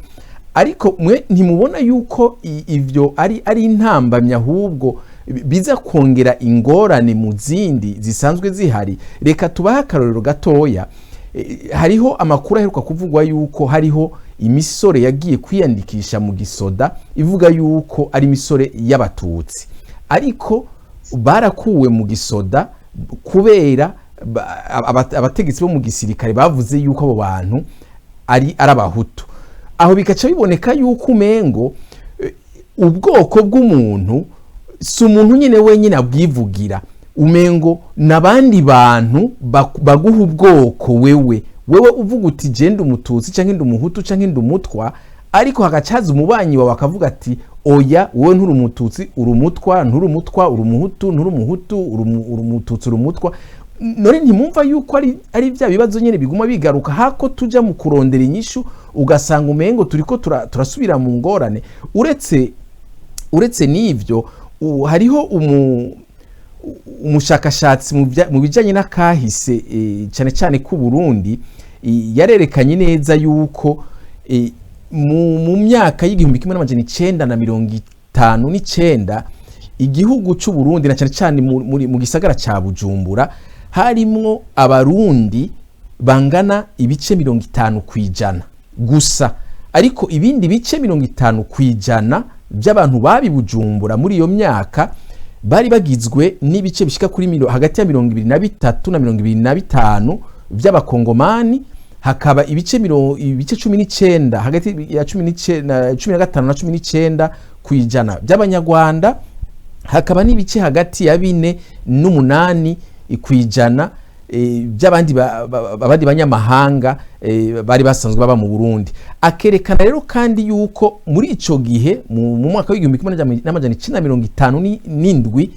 ariko mwe ntimubona yuko ivyo ari intambamya ahubwo biza kongera ingorane mu zindi zisanzwe zihari reka tubaha akarorero gatoya hariho amakuru aheruka kuvugwa yuko hariho imisore yagiye kwiyandikisha mu gisoda ivuga yuko ari imisore y'abatutsi ariko barakuwe mu gisoda kubera abategetsi bo mu gisirikare bavuze yuko abo bantu ari abahutu aho bikaca biboneka yuko umengo ubwoko bw'umuntu si umuntu nyine wenyine abwivugira umengo nabandi bantu baguha ubwoko wewe uvuga uti genda umututsi canke ndi umuhutu canke ndi umutwa ariko hagacaza umubanyi wawe akavuga ati oya wowe nturi umututsi uri umutwa nturi umutwa uri umuhutu nturi umuhutu uri umututsi uri umutwa none ntimumva yuko ari bya bibazo nyene biguma bigaruka hako tuja mu kurondera inyishu ugasanga umengo turiko turasubira mu ngorane uretse n'ivyo hariho umushakashatsi mu bijanye n'akahise cyane cyane ku Burundi yarerekanye neza yuko mu myaka y'igihumbi kimwe n'amajana 959 igihugu cy'u Burundi na cyane cyane mu gisagara ca Bujumbura harimwo abarundi bangana ibice 50% gusa, ariko ibindi bice 50% by'abantu babi Bujumbura muri iyo myaka bari bagizwe n'ibice bishika kuri hagati ya 23 na 25 by'abakongomani, hakaba ibice 19 hagati ya 15 na 19 kwijana by'abanyarwanda, hakaba n'ibice hagati ya 4 n'umunani kwijana by'abandi banyamahanga bari basanzwe baba mu Burundi. Akerekana rero kandi yuko muri ico gihe mu mwaka w'igihumbi kimwe n'amajana 957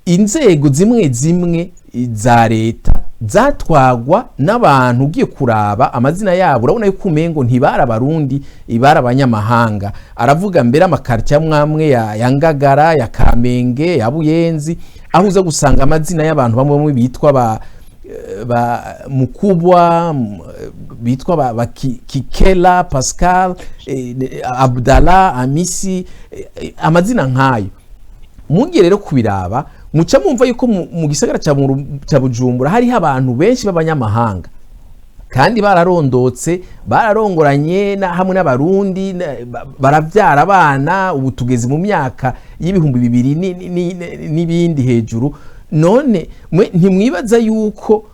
inzego zimwe za leta zatwagwa n'abantu ugiye kuraba amazina yabo urabona yuko umengo ntibara abarundi ibara abanyamahanga. Aravuga mbere amakartier amwe ya Ngagara, ya Kamenge, ya Buyenzi, aho uza gusanga amazina y'abantu bamwe bitwa ba Mukubwa, bitwa ba Kikela, Pascal, Abdallah, Amisi, amazina nkayo. Mugiye rero kubiraba muca mumva yuko mu gisagara ca Bujumbura hari abantu benshi b'abanyamahanga kandi bararondotse bararongoranye hamwe n'abarundi baravyara abana, ubu tugeze mu myaka y'ibihumbi 2000 n'ibindi hejuru. None ntimwibaza yuko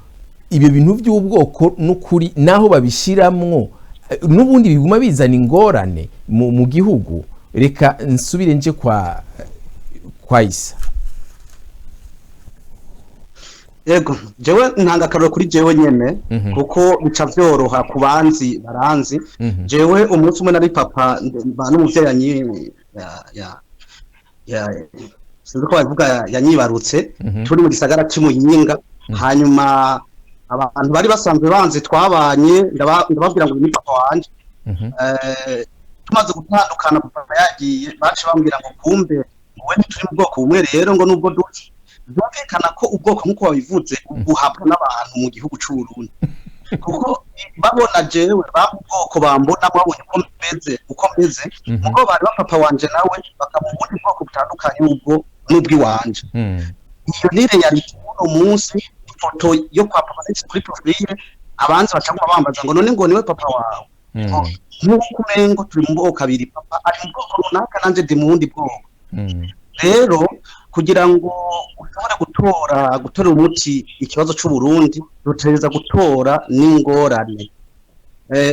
ibyo bintu by'ubwoko n'ukuri naho babishiramwo n'ubundi biguma bizana ingorane mu gihugu? Reka nsubire nje kwa Isa. Yego, jewe ntanga karoro kuri jewe nyene kuko bica vyoroha ku baranzi. Jewe umunsi umwe nari papa n'umuvyeyi sinzi ko bavuga yanyibarutse, turi mu gisagara cy'Imuyinga. Hanyuma abantu bari basanzwe banzi twabanye ndababwira ngo ni papa wanje. Tumaze gutandukana papa yagiye baje bambwira ngo kumbe wowe turi mu bwoko bumwe, rero ngo nubwo duce byumvikana ko ubwoko nk'uko babivuze buhabwa n'abantu mu gihugu cy'u Burundi, kuko babona jewe ubwoko bambona babonye uko meze muko bari bapapa wanje nawe bakamuha ubundi bwoko butandukanye n'ubw'iwanje. Iyo nire yari uno munsi ifoto yo kwa papa kuri profile, abanzi bacangwa bambaza ngo none ngo niwe papa wawe, nk'uko umengo turi mu bwoko abiri, papa ari mu bwoko runaka nanje ndi mu bundi bwoko. Rero kugira ngo ushobore gutora umuti ikibazo cy'u Burundi rutereza gutora n'ingorane.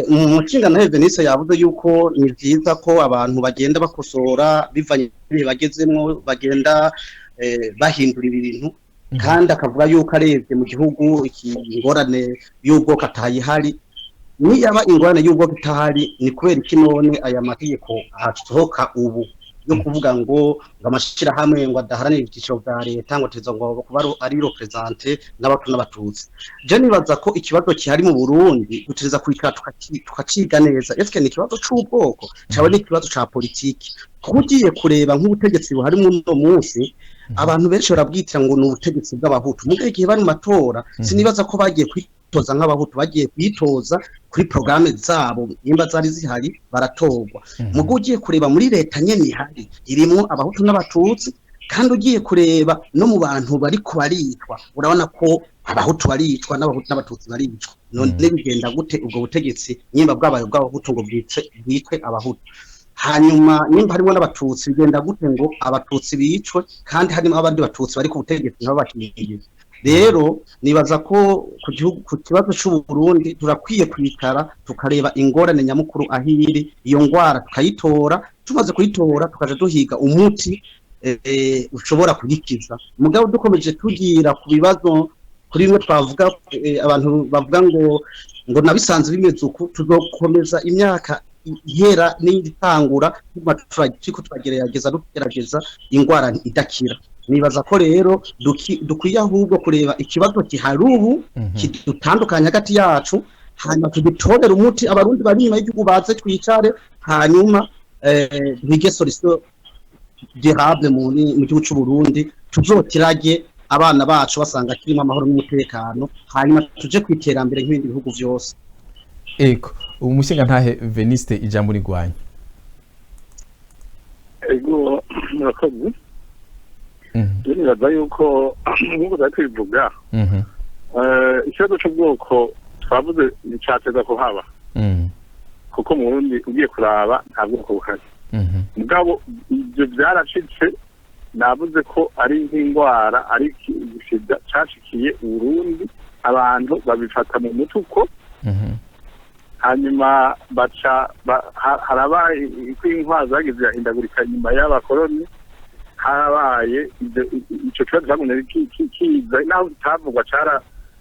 Mu mushinga na Venice yavuze yuko ni byiza ko abantu bagenda bakosora bivanye bagezemo, bagenda bahindura ibintu, kandi akavuga yuko arebye mu gihugu ingorane y'ubwoko atayihari. Niyaba ingorane y'ubwoko itahari ni kubera iki none aya mategeko asohoka ubu yo kuvuga ngo amashira hamwe ngo adaharanira ibyiciro bya leta ngo tezo ngo kuba ari represente n'abato n'abatutsi? Je nibaza ko ikibazo kihari mu Burundi gutereza kwikira tukaciga neza, eske ni ikibazo c'ubwoko cawe ni ikibazo ca politiki? Kuko ugiye kureba nk'ubutegetsi buhari mu no munsi abantu benshi barabwitira ngo ni ubutegetsi bw'abahutu, mu gihe bari mu matora sinibaza ko bagiye kwitoza nk'abahutu, bagiye kwitoza kuri programme zabo nimba zari zihari baratorwa. Mugo ugiye kureba muri leta nyene ihari irimo abahutu n'abatutsi, kandi ugiye kureba no mu bantu bariko baricwa urabona ko abahutu baricwa n'abahutu n'abatutsi baricwa. None bigenda gute ubwo butegetsi nimba bwabaye bw'abahutu ngo bwitwe abahutu, hanyuma nimba harimo n'abatutsi bigenda gute ngo abatutsi bicwe kandi harimo abandi batutsi bari ku butegetsi nabo bakiniye? Rero nibaza ko ku kibazo cy'u Burundi turakwiye kwikara tukareba ingorane nyamukuru ahiri, iyo ngwara tukayitora, tumaze kuyitora tukaje duhiga umuti ushobora kuyikiza. Mugabo dukomeje tugira ku bibazo kuri bimwe twavuga abantu bavuga ngo nabisanze bimeze uko, tuzokomeza imyaka ihera n'itangura turiko tugerageza ingwara idakira. Nibaza ko rero dukwiye ahubwo kureba ikibazo gihari ubu kidutandukanya hagati yacu, hanyuma tugitorera umuti. Abarundi bari inyuma y'igihugu baze twicare, hanyuma twige solution durable mu gihugu cy'u Burundi tuzotirage abana bacu basanga kirimo amahoro n'umutekano hanyuma tuje kwiterambere nk'ibindi bihugu byose. Ego umushinga ntahe Veniste ijambo rigwanya. Ego murakoze. Nibaza yuko nk'uko twabivuga ikibazo cy'ubwoko twavuze nicateza kuhaba kuko mu Burundi ugiye kuraba nta bwoko buhari mugabo ibyo byaracitse navuze ko ari nk'indwara ari sida cashikiye Burundi abantu babifata mu mutuko hanyuma baca harabaye kw'inkwaza zagize ahindagurika nyuma y'abakoloni harabaye icyo kibazo cyabonye kiza naho kitavugwa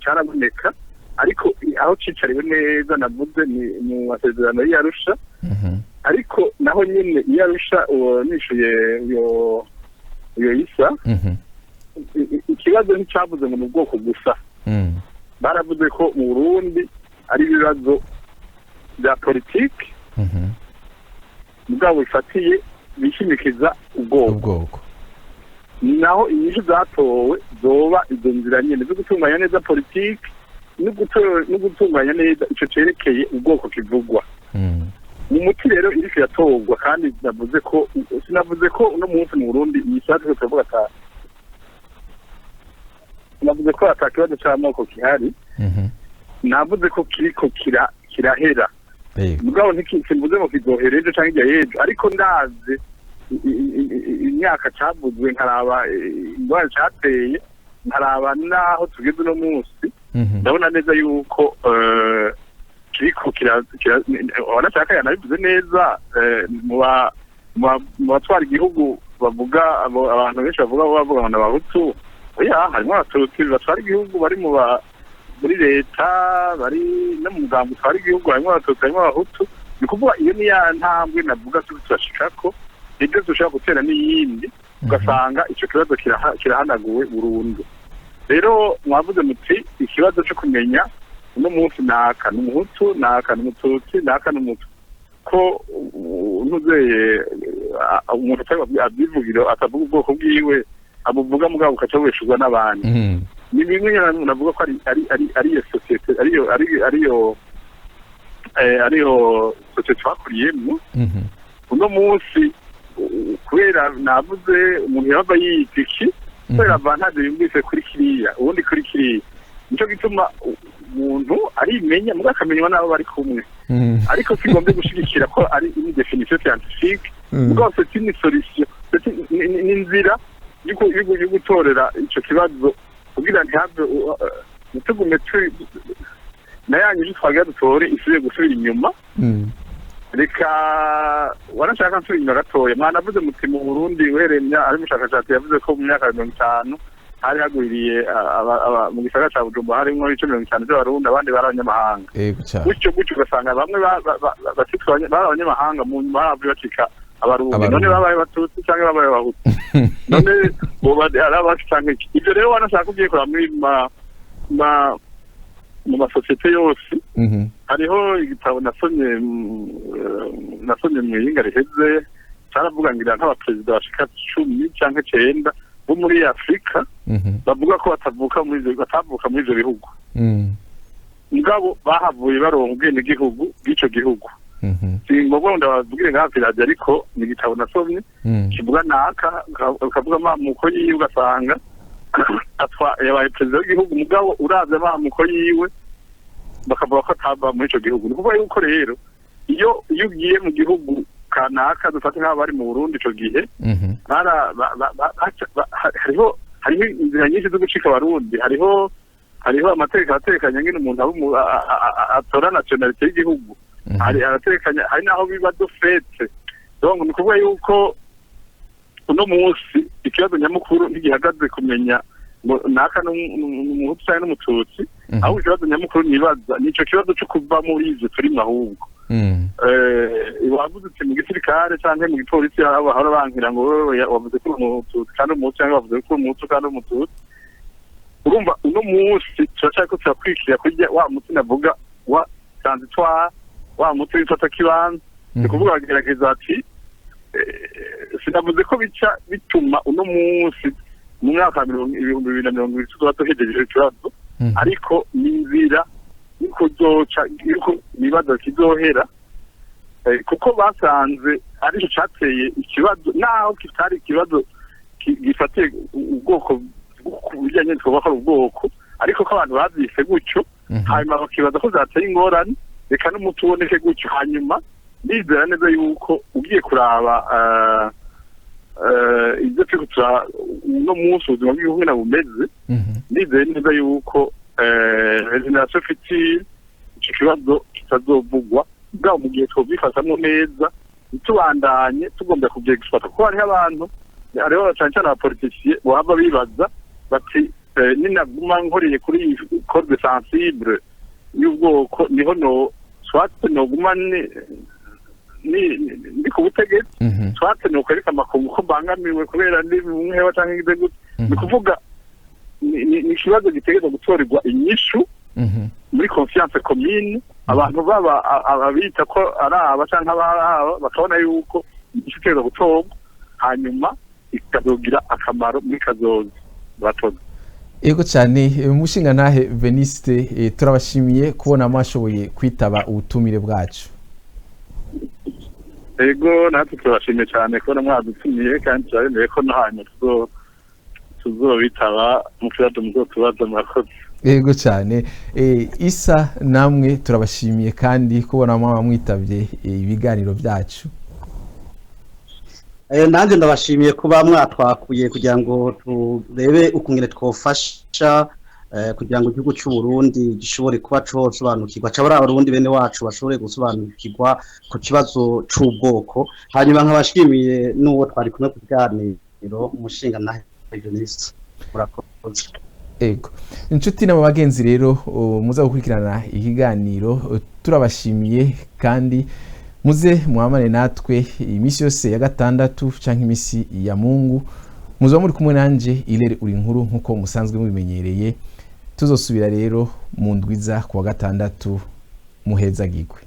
caraboneka ariko aho cicariwe neza navuze ni mu masezerano y'Arusha ariko naho nyine y'Arusha nishuye iyo isa ikibazo nticavuze ngo mu bwoko gusa baravuze ko mu Burundi ari ibibazo bya politiki mugabo bifatiye bishimikiza ubwoko naho inyishu zatowe zoba izo nzira nyene zo gutunganya neza politiki no gutunganya neza ico cerekeye ubwoko kivugwa umuti rero iriko yatorwa kandi sinavuze ko uno munsi mu Burundi yishatse kuvuga navuze ko atakibazo c'amoko kihari navuze ko kiriko kirahera mugabo ntikimvuze ngo kizohereje canke ijya yejo ariko ndaze imyaka cabuzwe nkaraba indwara cateye nkaraba naho tugeze uno munsi ndabona neza yuko kiriko wanashaka yanabivuze neza mu batwara igihugu bavuga abantu benshi bavuga ngo n'abahutu harimo abatutsi batwara igihugu bari muri leta bari no mu mugambi utwara igihugu harimo abatutsi harimo abahutu ni kuvuga iyo ni ya ntambwe navuga turashikako ibyo dushobora gutera n'iyindi ugasanga icyo kibazo kirahanaguwe burundu rero mwavuze muti ikibazo cyo kumenya uno munsi naka n'umuhutu naka n'umututsi naka n'umutu ko ntuzeye umuntu abyivugiro atavuga ubwoko bwiwe abuvuga mugabo ukacabweshurwa n'abandi ni bimwe navuga ko ari iyo sosiyete ariyo sosiyete twakuriyemo uno munsi kubera navuze umuntu yaba yiyita iki kubera avantage yumvise kuri kiriya ubundi kuri kiriya nico gituma umuntu arimenya mugabo akamenywa n'abo bari kumwe ariko sigombe gushigikira ko ari une définition scientifique mugabo c'est une solution ni inzira yo gutorera ico kibazo kugira ntihave tugume nayanyu twagira dutore isubiye gusubira inyuma reka warashaka nsubira inyuma gatoya mwanavuze muti mu Burundi uheremya ari mushakashatsi yavuze ko mu myaka 50 hari hagwiriye mu gisagara ca Bujumbura harimwo 50 by'abarundi abandi barabanyamahanga gutyo ugasanga bamwe basitwanye barabanyamahanga mu baravuye bacika abarundi none babaye batutsi cyangwa babaye abahutu none boba arabashaka ibyo rero wanashaka ugiye kora mu masosiyete yose hariho igitabo nasomye mu yinga riheze cyaravuga ngira nk'abaperezida bashika 10 cyangwa 9 bo muri Afrika bavuga ko batavuka muri ivyo bihugu mugabo bahavuye baronka ubwenegihugu bw'ico gihugu ngombwa ndababwire nka piradi ariko ni igitabo nasomye kivuga naka ukavuga amamuko yiwe ugasanga yabaye perezida w'igihugu mugabo uravye amamuko yiwe bakavuga ko atava muri ico gihugu ni kuvuga yuko rero iyo ugiye mu gihugu kanaka dufate nk'abo bari mu Burundi ico gihe hariho inzira nyinshi zo gucika abarundi hariho amategeko atekanya ngene umuntu atora nationalite y'igihugu hari naho biba dufete donc ni kuvuga yuko uno munsi ikibazo nyamukuru ntigihagaze kumenya ngo naka n'umuhutu cyangwa n'umututsi aho ikibazo nyamukuru nibaza nico kibazo cyo kuva muri ivyo turimo ahubwo wavuze uti mu gisirikare cyangwa mu gipolisi bahora bankira ngo wavuze ko umututsi kandi umututsi cyangwa wavuze ko umututsi kandi umututsi urumva uno munsi turashaka turakwikira kurya wa muti navuga wa transitoire wa muti w'ifata kibanza ni kuvuga bagerageza ati sinavuze ko bica bituma uno munsi mu mwaka 2020 tuzoba duhejeje ikibazo ariko n'inzira kuzoca yuko nibaza kizohera kuko basanze ari cyo cyateye ikibazo naho kitari ikibazo gifatiye ubwoko bijyanye twubaka ubwoko ariko ko abantu babyise gutyo hanyuma bakibaza ko zateye ingorane reka n'umuti uboneke gutyo hanyuma nizera neza yuko ugiye kuraba ibyo tuba uno munsi ubuzima bw'igihugu na bumeze nizera neza yuko generation future icyo kibazo kitazovugwa bwa mu gihe twobifatamo neza tubandanye tugomba kubyegifata kuko hariho abantu hariho cyane cyane abapoliticiye baba bibaza bati ninaguma nkoreye kuri iyi code sensible y'ubwoko niho no swate noguma ni ku butegetsi swate no kwereka amakungu ko bangamiwe kubera ndi umwe cyangwa igize gute ni kuvuga ni ikibazo gitegerezwa gutorerwa inyishu muri confiance commune abantu baba abita ko ari aba cyangwa ababa bakabona yuko igitegerezwa gutorwa hanyuma ikazogira akamaro muri kazoza batoza. Ego cyane umushinga ntahe Veniste turabashimiye kubona amashoboye kwitaba ubutumire bwacu. Ego natwe turabashimiye cyane kubona mwadutumiye kandi turabemeye ko no hanyuma tuzobitaba mu kibazo muzotubaza murakoze. Ego cyane Isa namwe turabashimiye kandi kubona mwamwitabye ibiganiro byacu. Nanjye ndabashimiye kuba mwatwakuye kugira ngo turebe ukungene twofasha kugira ngo igihugu cy'u Burundi gishobore kuba cosobanukirwa cabara abarundi bene wacu bashobore gusobanukirwa ku kibazo c'ubwoko hanyuma nkabashimiye n'uwo twari kumwe kuganiro umushinga nahe Veniste murakoze. Ego inshuti na bagenzi rero muza gukurikirana ikiganiro turabashimiye kandi muze muhamane natwe imisi yose ya gatandatu canke imisi ya Mungu muzo muri kumwe nanje Ilere uri nkuru nkuko musanzwe mubimenyereye tuzosubira rero mu ndwiza kuwa gatandatu muheza gigwe.